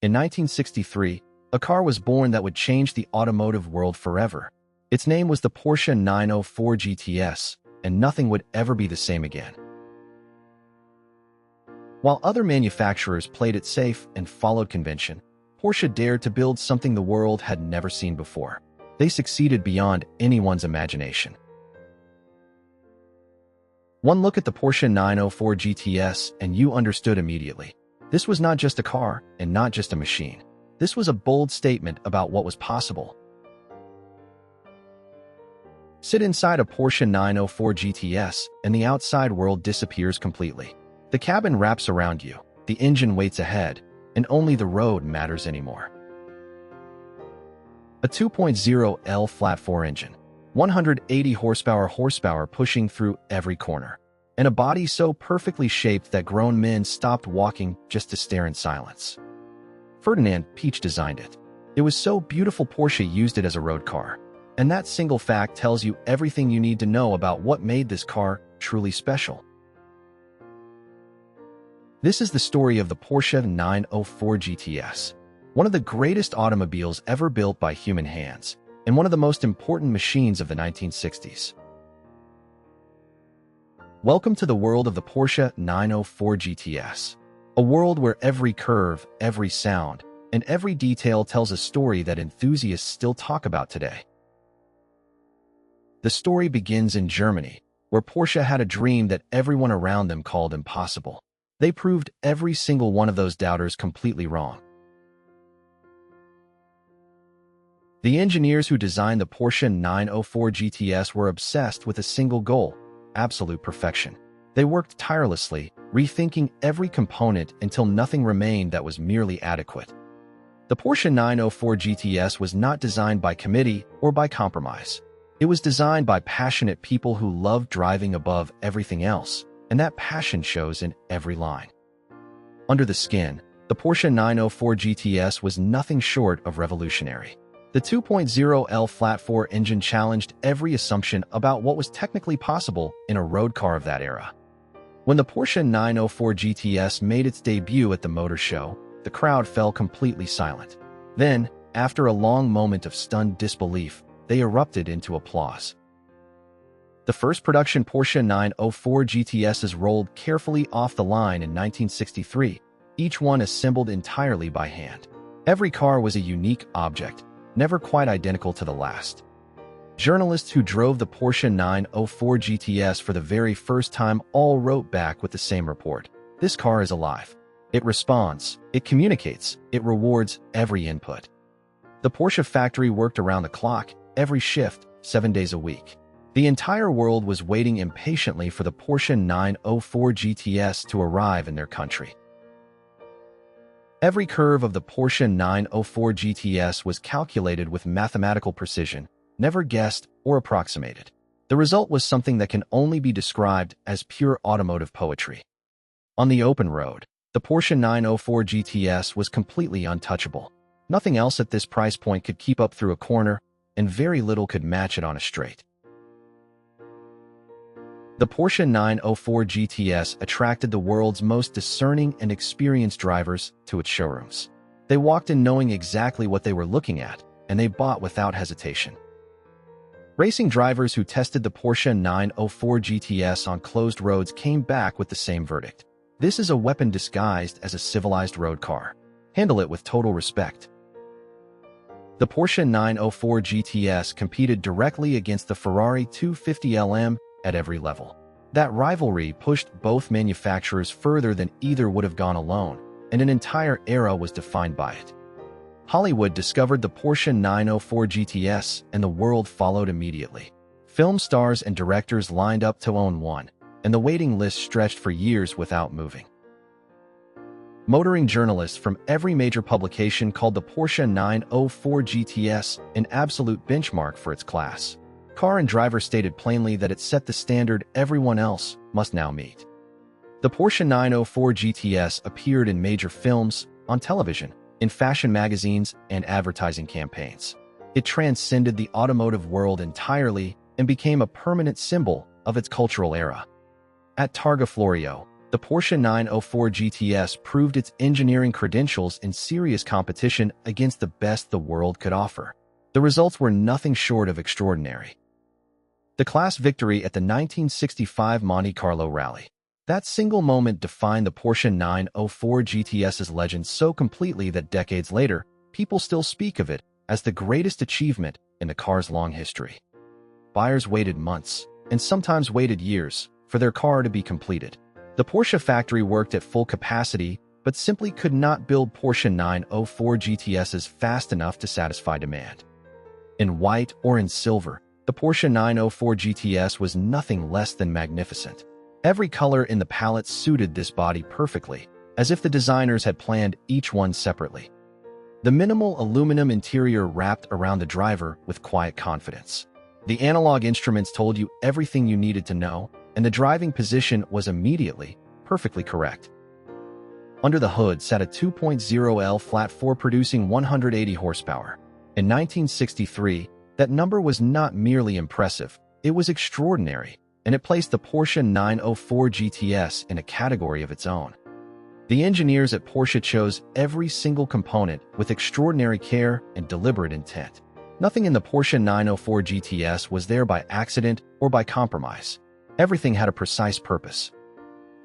In 1963, a car was born that would change the automotive world forever. Its name was the Porsche 904 GTS, and nothing would ever be the same again. While other manufacturers played it safe and followed convention, Porsche dared to build something the world had never seen before. They succeeded beyond anyone's imagination. One look at the Porsche 904 GTS and you understood immediately. This was not just a car and not just a machine. This was a bold statement about what was possible. Sit inside a Porsche 904 GTS and the outside world disappears completely. The cabin wraps around you, the engine waits ahead, and only the road matters anymore. A 2.0 L flat-4 engine, 180 horsepower pushing through every corner, and a body so perfectly shaped that grown men stopped walking just to stare in silence. Ferdinand Piech designed it. It was so beautiful Porsche used it as a road car, and that single fact tells you everything you need to know about what made this car truly special. This is the story of the Porsche 904 GTS, one of the greatest automobiles ever built by human hands, and one of the most important machines of the 1960s. Welcome to the world of the Porsche 904 GTS, a world where every curve, every sound, and every detail tells a story that enthusiasts still talk about today. The story begins in Germany, where Porsche had a dream that everyone around them called impossible. They proved every single one of those doubters completely wrong. The engineers who designed the Porsche 904 GTS were obsessed with a single goal: absolute perfection. They worked tirelessly, rethinking every component until nothing remained that was merely adequate. The Porsche 904 GTS was not designed by committee or by compromise. It was designed by passionate people who loved driving above everything else, and that passion shows in every line. Under the skin, the Porsche 904 GTS was nothing short of revolutionary. The 2.0 L flat-4 engine challenged every assumption about what was technically possible in a road car of that era. When the Porsche 904 GTS made its debut at the Motor Show, the crowd fell completely silent. Then, after a long moment of stunned disbelief, they erupted into applause. The first production Porsche 904 GTSs rolled carefully off the line in 1963, each one assembled entirely by hand. Every car was a unique object, never quite identical to the last. Journalists who drove the Porsche 904 GTS for the very first time all wrote back with the same report: "This car is alive. It responds, it communicates, it rewards every input." The Porsche factory worked around the clock, every shift, 7 days a week. The entire world was waiting impatiently for the Porsche 904 GTS to arrive in their country. Every curve of the Porsche 904 GTS was calculated with mathematical precision, never guessed or approximated. The result was something that can only be described as pure automotive poetry. On the open road, the Porsche 904 GTS was completely untouchable. Nothing else at this price point could keep up through a corner, and very little could match it on a straight. The Porsche 904 GTS attracted the world's most discerning and experienced drivers to its showrooms. They walked in knowing exactly what they were looking at, and they bought without hesitation. Racing drivers who tested the Porsche 904 GTS on closed roads came back with the same verdict: "This is a weapon disguised as a civilized road car. Handle it with total respect." The Porsche 904 GTS competed directly against the Ferrari 250 LM at every level. That rivalry pushed both manufacturers further than either would have gone alone, and an entire era was defined by it. Hollywood discovered the Porsche 904 GTS, and the world followed immediately. Film stars and directors lined up to own one, and the waiting list stretched for years without moving. Motoring journalists from every major publication called the Porsche 904 GTS an absolute benchmark for its class. Car and driver stated plainly that it set the standard everyone else must now meet. The Porsche 904 GTS appeared in major films, on television, in fashion magazines, and advertising campaigns. It transcended the automotive world entirely and became a permanent symbol of its cultural era. At Targa Florio, The Porsche 904 GTS proved its engineering credentials in serious competition against the best the world could offer. The results were nothing short of extraordinary. The class victory at the 1965 Monte Carlo Rally. That single moment defined the Porsche 904 GTS's legend so completely that decades later, people still speak of it as the greatest achievement in the car's long history. Buyers waited months, and sometimes waited years, for their car to be completed. The Porsche factory worked at full capacity, but simply could not build Porsche 904 GTSs fast enough to satisfy demand. In white or in silver, the Porsche 904 GTS was nothing less than magnificent. Every color in the palette suited this body perfectly, as if the designers had planned each one separately. The minimal aluminum interior wrapped around the driver with quiet confidence. The analog instruments told you everything you needed to know, and the driving position was immediately, perfectly correct. Under the hood sat a 2.0L flat 4 producing 180 horsepower. In 1963, that number was not merely impressive, it was extraordinary, and it placed the Porsche 904 GTS in a category of its own. The engineers at Porsche chose every single component with extraordinary care and deliberate intent. Nothing in the Porsche 904 GTS was there by accident or by compromise. Everything had a precise purpose.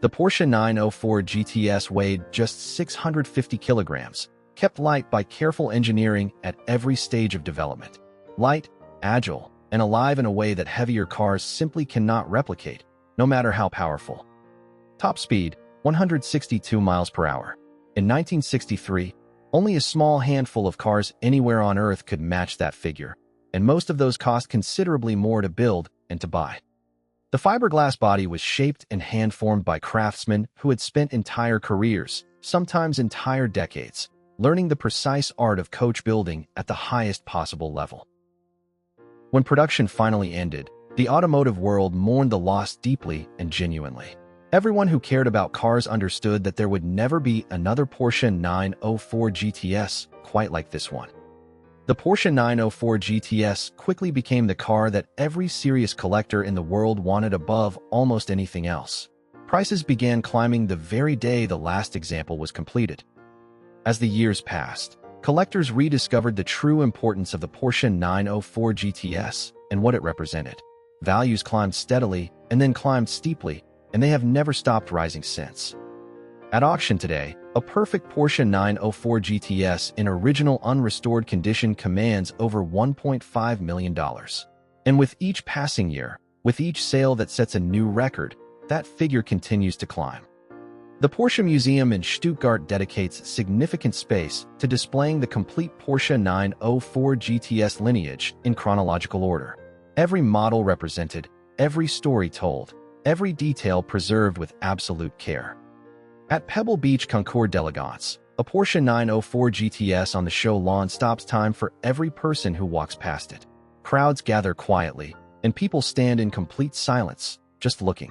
The Porsche 904 GTS weighed just 650 kilograms, kept light by careful engineering at every stage of development. Light, agile, and alive in a way that heavier cars simply cannot replicate, no matter how powerful. Top speed, 162 miles per hour. In 1963, only a small handful of cars anywhere on Earth could match that figure, and most of those cost considerably more to build and to buy. The fiberglass body was shaped and hand-formed by craftsmen who had spent entire careers, sometimes entire decades, learning the precise art of coach building at the highest possible level. When production finally ended, the automotive world mourned the loss deeply and genuinely. Everyone who cared about cars understood that there would never be another Porsche 904 GTS quite like this one. The Porsche 904 GTS quickly became the car that every serious collector in the world wanted above almost anything else. Prices began climbing the very day the last example was completed. As the years passed, collectors rediscovered the true importance of the Porsche 904 GTS and what it represented. Values climbed steadily and then climbed steeply, and they have never stopped rising since. At auction today, a perfect Porsche 904 GTS in original unrestored condition commands over $1.5 million. And with each passing year, with each sale that sets a new record, that figure continues to climb. The Porsche Museum in Stuttgart dedicates significant space to displaying the complete Porsche 904 GTS lineage in chronological order. Every model represented, every story told, every detail preserved with absolute care. At Pebble Beach Concours d'Elegance, a Porsche 904 GTS on the show lawn stops time for every person who walks past it. Crowds gather quietly, and people stand in complete silence, just looking.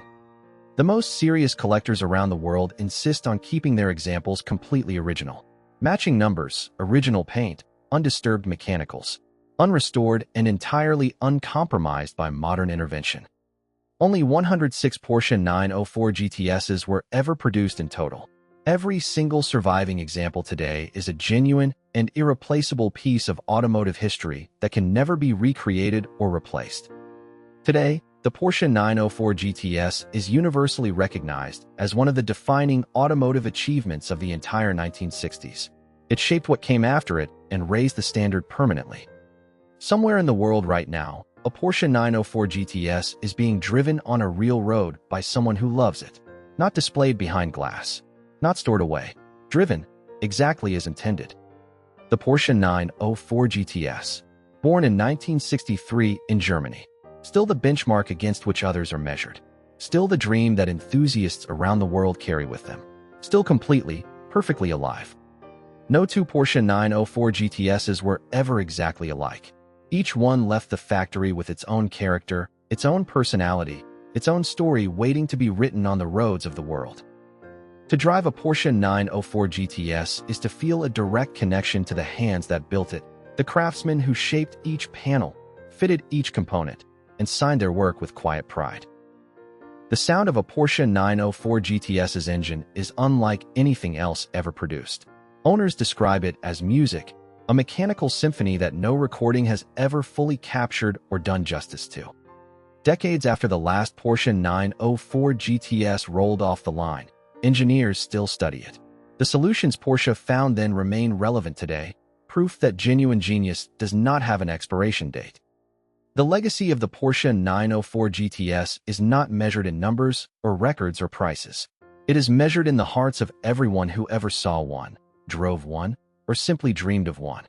The most serious collectors around the world insist on keeping their examples completely original. Matching numbers, original paint, undisturbed mechanicals, unrestored and entirely uncompromised by modern intervention. Only 106 Porsche 904 GTSs were ever produced in total. Every single surviving example today is a genuine and irreplaceable piece of automotive history that can never be recreated or replaced. Today, the Porsche 904 GTS is universally recognized as one of the defining automotive achievements of the entire 1960s. It shaped what came after it and raised the standard permanently. Somewhere in the world right now, a Porsche 904 GTS is being driven on a real road by someone who loves it. Not displayed behind glass, not stored away, driven exactly as intended. The Porsche 904 GTS, born in 1963 in Germany. Still the benchmark against which others are measured. Still the dream that enthusiasts around the world carry with them. Still completely, perfectly alive. No two Porsche 904 GTSs were ever exactly alike. Each one left the factory with its own character, its own personality, its own story waiting to be written on the roads of the world. To drive a Porsche 904 GTS is to feel a direct connection to the hands that built it, the craftsmen who shaped each panel, fitted each component, and signed their work with quiet pride. The sound of a Porsche 904 GTS's engine is unlike anything else ever produced. Owners describe it as music, a mechanical symphony that no recording has ever fully captured or done justice to. Decades after the last Porsche 904 GTS rolled off the line, engineers still study it. The solutions Porsche found then remain relevant today, proof that genuine genius does not have an expiration date. The legacy of the Porsche 904 GTS is not measured in numbers or records or prices. It is measured in the hearts of everyone who ever saw one, drove one, or simply dreamed of one.